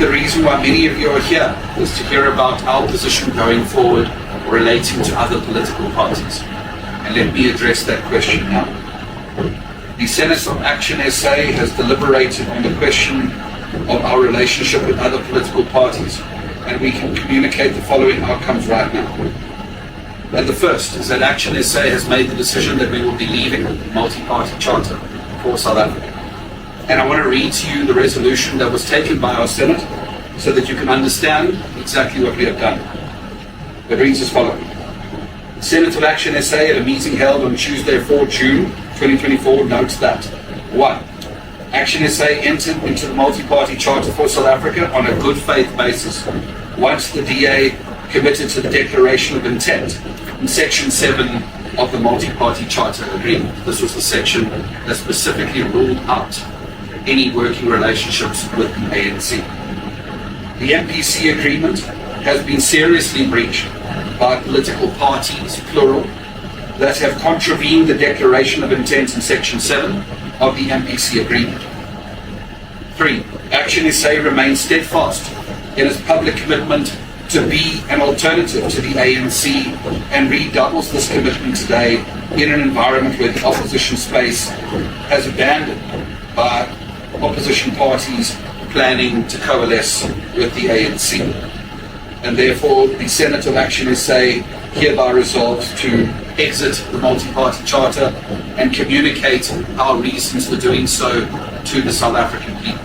the reason why many of you are here is to hear about our position going forward relating to other political parties. And let me address that question now. The Senate of ActionSA has deliberated on the question of our relationship with other political parties, and we can communicate the following outcomes right now. And the first is that ActionSA has made the decision that we will be leaving the multi-party charter for South Africa. And I want to read to you the resolution that was taken by our Senate so that you can understand exactly what we have done. It reads as follows. The Senate of ActionSA at a meeting held on Tuesday, 4 June 2024 notes that 1. ActionSA entered into the multi-party charter for South Africa on a good faith basis once the DA committed to the declaration of intent in Section 7 of the multi-party charter agreement. This was the section that specifically ruled out any working relationships with the ANC. The MPC agreement has been seriously breached by political parties, plural, that have contravened the declaration of intent in Section 7 of the MPC agreement. 3. ActionSA remains steadfast in its public commitment to be an alternative to the ANC and redoubles this commitment today in an environment where the opposition space has abandoned by opposition parties planning to coalesce with the ANC. And therefore, the Senate of ActionSA hereby resolves to exit the multi-party charter and communicate our reasons for doing so to the South African people.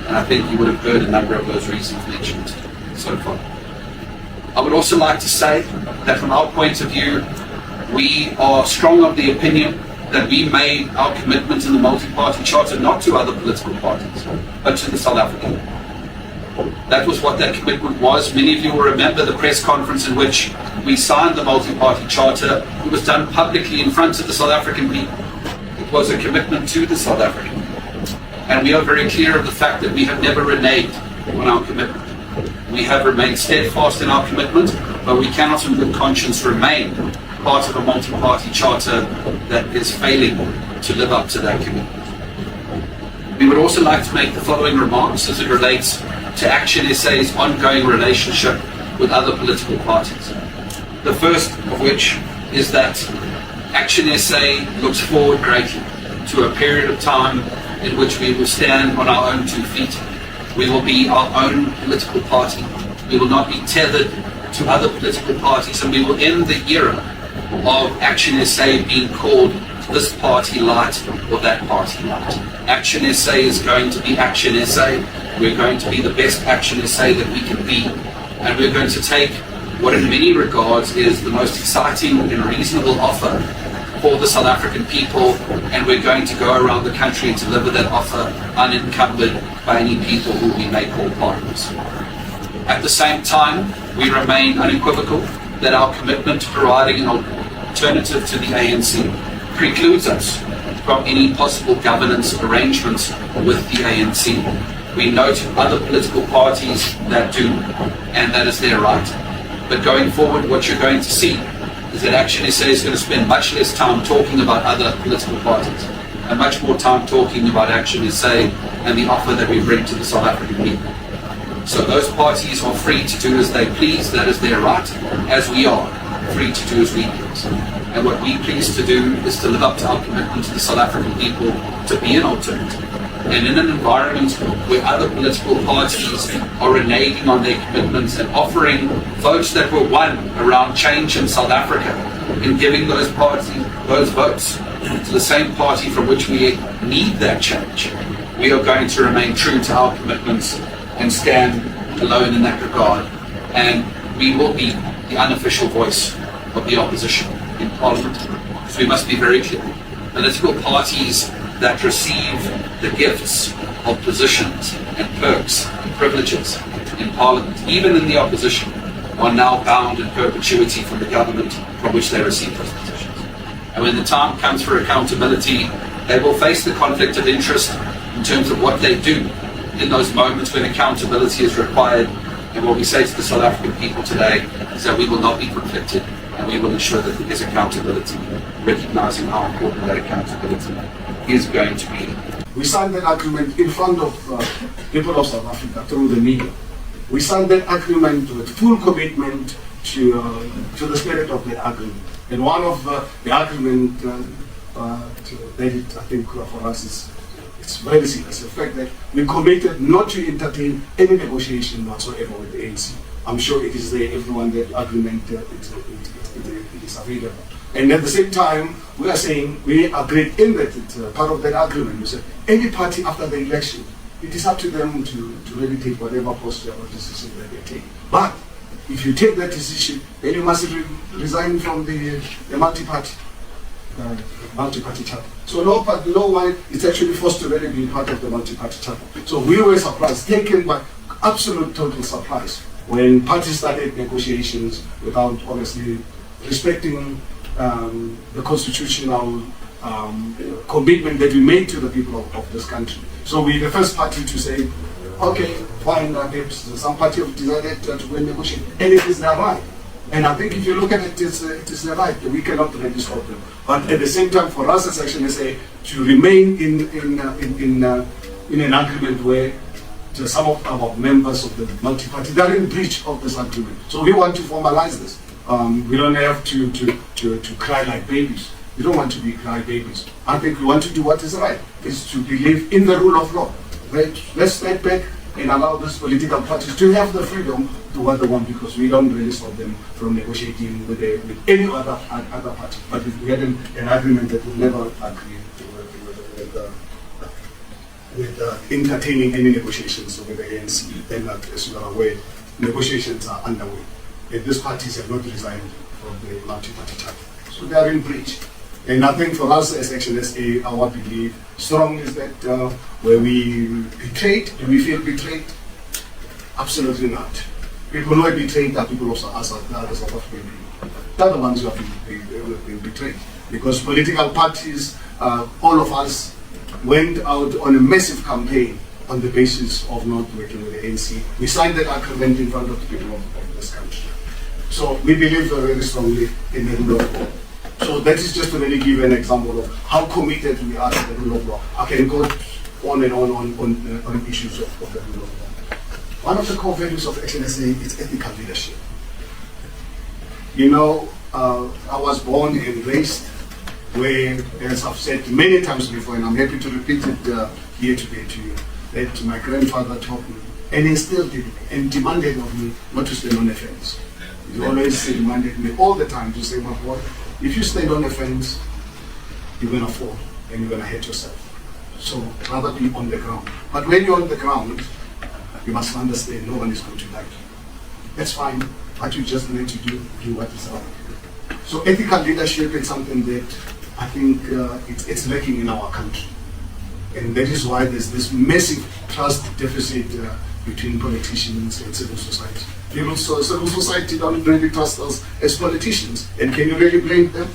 And I think you would have heard a number of those reasons mentioned so far. I would also like to say that from our point of view, we are strong of the opinion that we made our commitment in the multi-party charter not to other political parties, but to the South African. That was what that commitment was. Many of you will remember the press conference in which we signed the multi-party charter. It was done publicly in front of the South African people. It was a commitment to the South African people. And we are very clear of the fact that we have never reneged on our commitment. We have remained steadfast in our commitment, but we cannot in good conscience remain part of a multi-party charter that is failing to live up to that commitment. We would also like to make the following remarks as it relates to ActionSA's ongoing relationship with other political parties. The first of which is that ActionSA looks forward greatly to a period of time in which we will stand on our own 2 feet. We will be our own political party. We will not be tethered to other political parties, and we will end the era of ActionSA being called this party light or that party light. ActionSA is going to be ActionSA. We're going to be the best ActionSA that we can be, and we're going to take what in many regards is the most exciting and reasonable offer for the South African people, and we're going to go around the country and deliver that offer unencumbered by any people who we may call partners. At the same time, we remain unequivocal that our commitment to providing an alternative to the ANC precludes us from any possible governance arrangements with the ANC. We note other political parties that do, and that is their right. But going forward, what you're going to see is that ActionSA is going to spend much less time talking about other political parties and much more time talking about ActionSA and the offer that we bring to the South African people. So those parties are free to do as they please, that is their right, as we are free to do as we please. And what we please to do is to live up to our commitment to the South African people to be an alternative. And in an environment where other political parties are reneging on their commitments and offering votes that were won around change in South Africa and giving those parties those votes to the same party from which we need that change, we are going to remain true to our commitments and stand alone in that regard. And we will be the unofficial voice of the opposition in Parliament. So we must be very clear. Political parties that receive the gifts of positions and perks and privileges in Parliament, even in the opposition, are now bound in perpetuity from the government from which they receive those positions. And when the time comes for accountability, they will face the conflict of interest in terms of what they do in those moments when accountability is required. And what we say to the South African people today is that we will not be conflicted, and we will ensure that there is accountability, recognizing how important that accountability is going to be. We signed that agreement in front of people of South Africa through the media. We signed that agreement with full commitment to the spirit of the agreement. And one of the agreement that I think for us it's very serious. The fact that we committed not to entertain any negotiation whatsoever with the ANC. I'm sure it is there, everyone, that agreement it is available. And at the same time, we are saying, we agreed in that part of that agreement, we said, any party after the election, it is up to them to really take whatever posture or decision that they take. But if you take that decision, then you must resign from the multi-party chapter. So no one is actually forced to really be part of the multi-party chapter. So we were surprised, taken by absolute total surprise, when parties started negotiations without obviously respecting the constitutional commitment that we made to the people of this country. So we're the first party to say, okay, fine, some party have decided to go and negotiate, and it is their right. And I think if you look at it, it is their right. We cannot really stop them. But at the same time, for us as ActionSA to remain in an agreement where some of our members of the multi-party, they're in breach of this agreement. So we want to formalize this. We don't have to cry like babies. We don't want to be cry babies. I think we want to do what is right, is to believe in the rule of law. Right? Let's step back and allow these political parties to have the freedom to what they want, because we don't really stop them from negotiating with any other party. But if we had an agreement that we never agree with entertaining any negotiations with the ANC, then as you are aware, negotiations are underway. And these parties have not resigned from the multi-party chapter. So they are in breach. And I think for us as ActionSA, our belief strong is that where we betrayed, do we feel betrayed? Absolutely not. People who are betrayed are people of South Africa. They're the ones who have been betrayed. Because political parties, all of us, went out on a massive campaign on the basis of not working with the ANC. We signed that agreement in front of the people of this country. So we believe very strongly in the rule of law. So that is just to really give an example of how committed we are to the rule of law. I can go on and on issues of the rule of law. One of the core values of ActionSA is ethical leadership. You know, I was born and raised where, as I've said many times before, and I'm happy to repeat it here today to you, that my grandfather taught me and instilled it and demanded of me not to stand on a fence. He always demanded me all the time to say, my boy, if you stand on a fence, you're going to fall and you're going to hurt yourself. So rather be on the ground. But when you're on the ground, you must understand no one is going to like you. That's fine, but you just need to do what is right. So ethical leadership is something that I think it's lacking in our country. And that is why there's this massive trust deficit between politicians and civil society. Civil society don't really trust us as politicians. And can you really blame them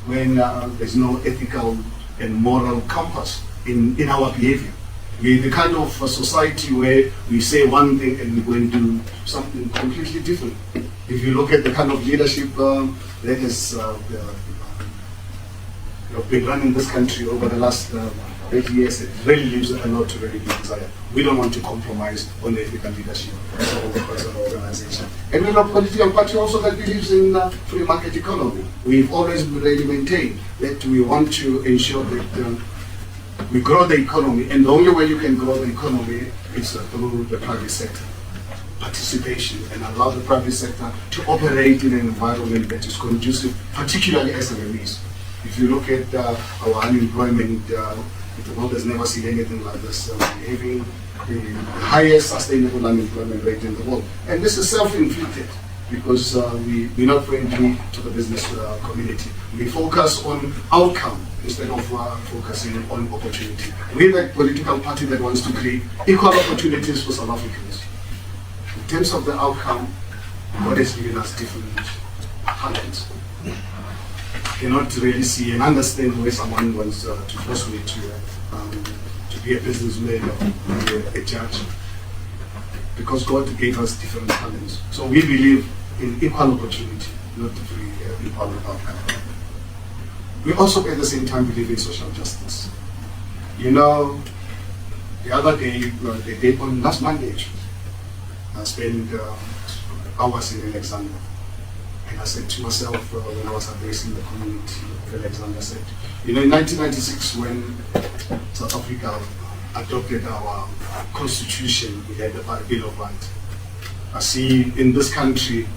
when there's no ethical and moral compass in our behavior? We're the kind of society where we say one thing and we go and do something completely different. If you look at the kind of leadership that has been running this country over the last 8 years, it really leaves a lot to really be desired. We don't want to compromise on the ethical leadership as an organization. And we're a political party also that believes in free market economy. We've always really maintained that we want to ensure that we grow the economy, and the only way you can grow the economy is through the private sector participation, and allow the private sector to operate in an environment that is conducive, particularly SMEs. If you look at our unemployment, the world has never seen anything like this. We're having the highest sustainable unemployment rate in the world. And this is self-inflicted because we're not friendly to the business community. We focus on outcome instead of focusing on opportunity. We're the political party that wants to create equal opportunities for South Africans. In terms of the outcome, God has given us different talents. Cannot really see and understand where someone wants to force me to be a businessman or be a judge, because God gave us different talents. So we believe in equal opportunity, not equal outcome. We also at the same time believe in social justice. You know, the other day, the day on last Monday, I spent hours in Alexandria. And I said to myself when I was addressing the community of Alexandria, I said, you know, in 1996, when South Africa adopted our constitution, we had the Bill of Rights. I see in this country,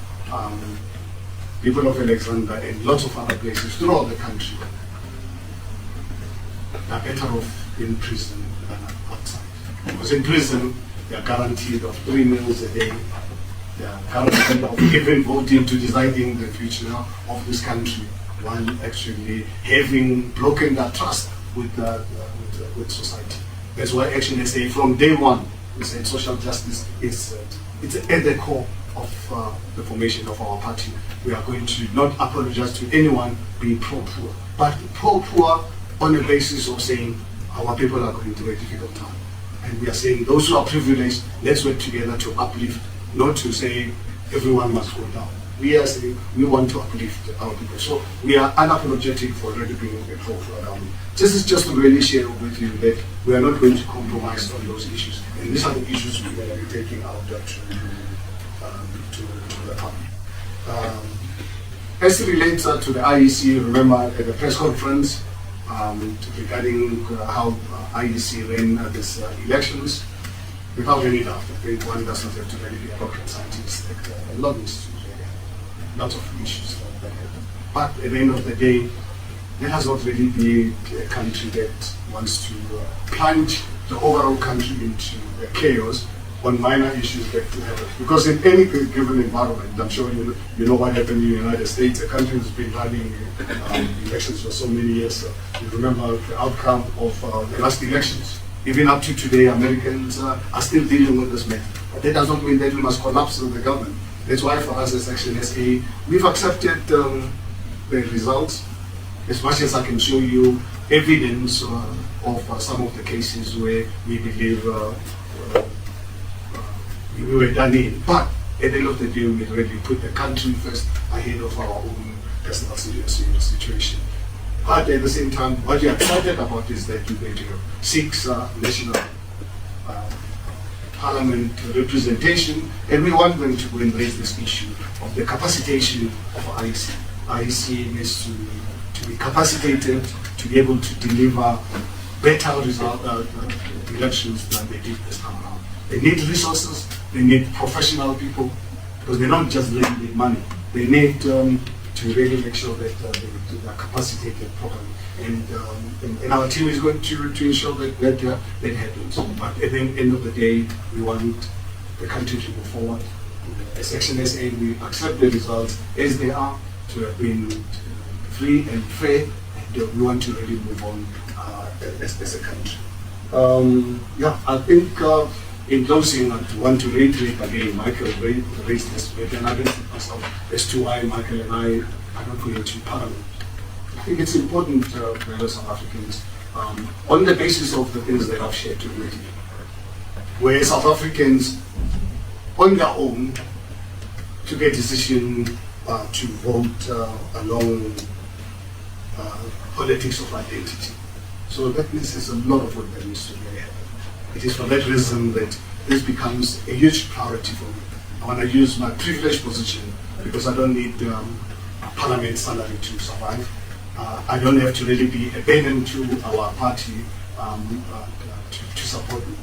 people of Alexandria and lots of other places throughout the country are better off in prison than outside. Because in prison, they are guaranteed of 3 meals a day. They are guaranteed of even voting to deciding the future of this country, while actually having broken that trust with society. That's why ActionSA from day one, we said social justice is it's at the core of the formation of our party. We are going to not apologize to anyone being pro-poor, but pro-poor on the basis of saying our people are going through a difficult time. And we are saying those who are privileged, let's work together to uplift, not to say everyone must go down. We are saying we want to uplift our people. So we are unapologetic for already being a pro-poor around. This is just to really share with you that we are not going to compromise on those issues. And these are the issues we're going to be taking out to the public. As it relates to the IEC, remember at the press conference regarding how IEC ran these elections, without any doubt, I think one does not have to really be a rocket scientist. A lot of institutions, lots of issues that happen. But at the end of the day, let us not really be a country that wants to plunge the overall country into chaos on minor issues that could happen. Because in any given environment, I'm sure you know what happened in the United States. The country has been running elections for so many years. You remember the outcome of the last elections. Even up to today, Americans are still dealing with this matter. But that does not mean that we must collapse the government. That's why for us as ActionSA, we've accepted the results. As much as I can show you evidence of some of the cases where we believe we were done in. But at the end of the day, we really put the country first ahead of our own personal situation. But at the same time, what we are excited about is that we're going to have 6 national parliament representation, and we want them to go and raise this issue of the capacitation of IEC. IEC needs to be capacitated to be able to deliver better elections than they did this time around. They need resources, they need professional people, because they don't just really need money. They need to really make sure that they are capacitated properly. And our team is going to ensure that happens. But at the end of the day, we want the country to move forward. As ActionSA, we accept the results as they are, to have been free and fair, and we want to really move on as a country. I think in closing, I want to reiterate again, Michael raised this matter, and I raised myself as to why Michael and I are not going to Parliament. I think it's important for South Africans, on the basis of the things that I've shared with you, where South Africans, on their own, took a decision to vote along politics of identity. So that means there's a lot of work that needs to be happen. It is for that reason that this becomes a huge priority for me. I want to use my privileged position because I don't need parliament salary to survive. I don't have to really be a burden to our party to support me.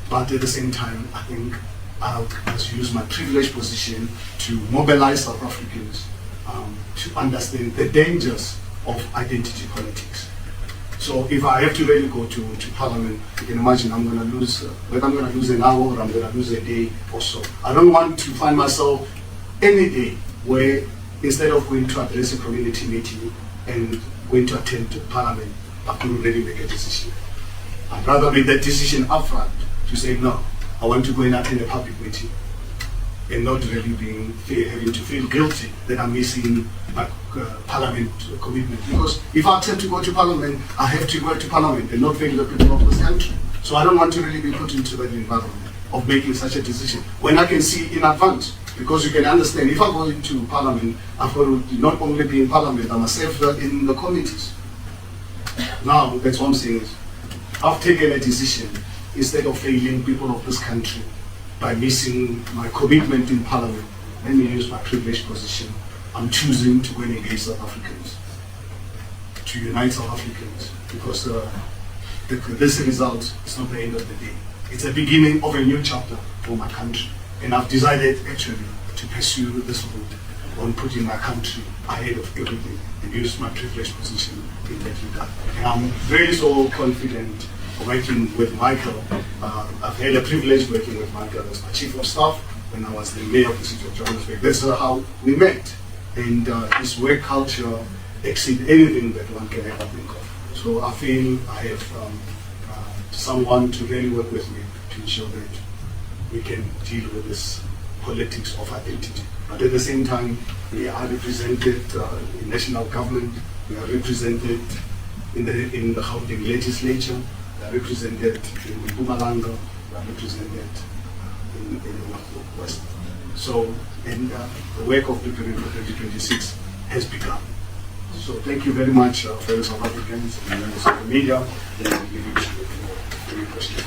But at the same time, I think I must use my privileged position to mobilize South Africans to understand the dangers of identity politics. So if I have to really go to Parliament, you can imagine I'm going to lose, whether I'm going to lose an hour or I'm going to lose a day or so. I don't want to find myself any day where instead of going to address a community meeting and going to attend to Parliament, I couldn't really make a decision. I'd rather make that decision upfront to say, no, I want to go and attend a public meeting and not really having to feel guilty that I'm missing my Parliament commitment. Because if I attempt to go to Parliament, I have to go to Parliament and not fail the people of this country. So I don't want to really be put into that environment of making such a decision when I can see in advance. Because you can understand, if I go into Parliament, I've got to not only be in Parliament, I must serve in the committees. Now, that's what I'm saying is, I've taken a decision, instead of failing people of this country by missing my commitment in Parliament, let me use my privileged position. I'm choosing to go and engage South Africans, to unite South Africans, because this result is not the end of the day. It's a beginning of a new chapter for my country. And I've decided actually to pursue this route on putting my country ahead of everything and use my privileged position in that regard. And I'm very so confident working with Michael. I've had a privilege working with Michael as my chief of staff when I was the mayor of the city of Johannesburg. That's how we met. And his work culture exceeds anything that one can ever think of. So I feel I have someone to really work with me to ensure that we can deal with this politics of identity. But at the same time, we are represented in national government, we are represented in the Upholding legislature, we are represented in Mpumalanga, we are represented in the Northwest. So, and the work of preparing for 2026 has begun. So thank you very much, fellow South Africans and members of the media. Then we give you any questions.